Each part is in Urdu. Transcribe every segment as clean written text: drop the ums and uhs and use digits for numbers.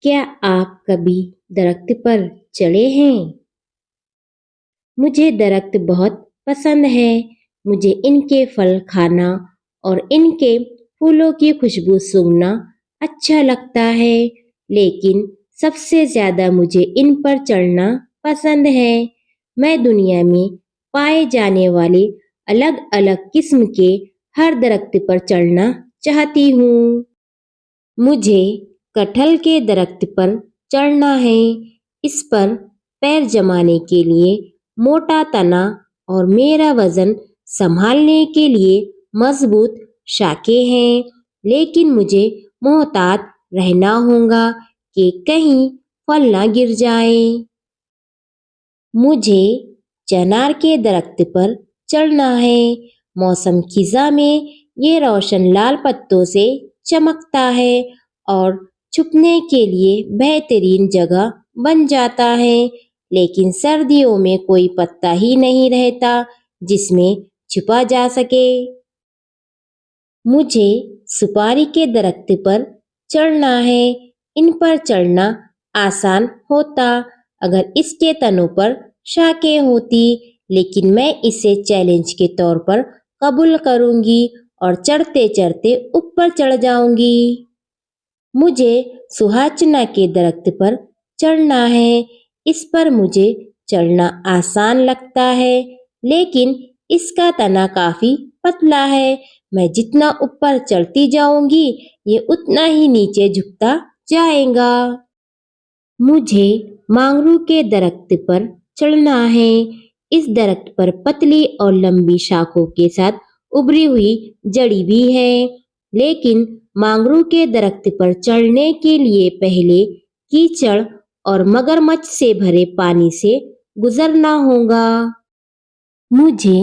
کیا آپ کبھی درخت پر چڑھے ہیں؟ مجھے درخت بہت پسند ہے۔ مجھے ان کے پھل کھانا اور ان کے پھولوں کی خوشبو سونگھنا اچھا لگتا ہے، لیکن سب سے زیادہ مجھے ان پر چڑھنا پسند ہے۔ میں دنیا میں پائے جانے والے الگ الگ قسم کے ہر درخت پر چڑھنا چاہتی ہوں۔ مجھے کٹہل کے درخت پر چڑھنا ہے۔ اس پر پیر جمانے کے لیے موٹا تنا اور میرا وزن سنبھالنے کے لیے مضبوط شاخیں ہیں، لیکن مجھے محتاط رہنا ہوگا کہ کہیں پھل نہ گر جائیں۔ مجھے چنار کے درخت پر چڑھنا ہے۔ موسم خزاں میں یہ روشن لال پتوں سے چمکتا ہے اور چھپنے کے لیے بہترین جگہ بن جاتا ہے، لیکن سردیوں میں کوئی پتا ہی نہیں رہتا جس میں چھپا جا سکے۔ مجھے سپاری کے درخت پر چڑھنا ہے۔ ان پر چڑھنا آسان ہوتا اگر اس کے تنوں پر شاخیں ہوتی، لیکن میں اسے چیلنج کے طور پر قبول کروں گی اور چڑھتے چڑھتے اوپر چڑھ جاؤں گی۔ مجھے سوہاچنا کے درخت پر چڑھنا ہے۔ اس پر مجھے چڑھنا آسان لگتا ہے، لیکن اس کا تنا کافی پتلا ہے۔ میں جتنا اوپر چڑھتی جاؤں گی یہ اتنا ہی نیچے جھکتا جائے گا۔ مجھے مانگرو کے درخت پر چڑھنا ہے۔ اس درخت پر پتلی اور لمبی شاخوں کے ساتھ ابھری ہوئی جڑی بھی ہے، لیکن مانگرو کے درخت پر چڑھنے کے لیے پہلے کیچڑ اور مگرمچھ سے بھرے پانی سے گزرنا ہوگا۔ مجھے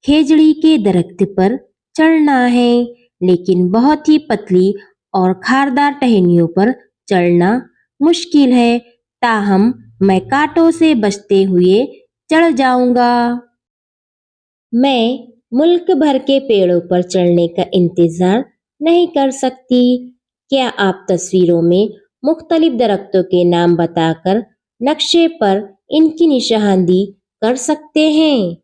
کھیجڑی کے درخت پر چڑھنا ہے، لیکن بہت ہی پتلی اور خاردار ٹہنیوں پر چڑھنا مشکل ہے، تاہم میں کانٹوں سے بچتے ہوئے چڑھ جاؤں گا۔ میں ملک بھر کے پیڑوں پر چڑھنے کا انتظار نہیں کر سکتی۔ کیا آپ تصویروں میں مختلف درختوں کے نام بتا کر نقشے پر ان کی نشاندہی کر سکتے ہیں؟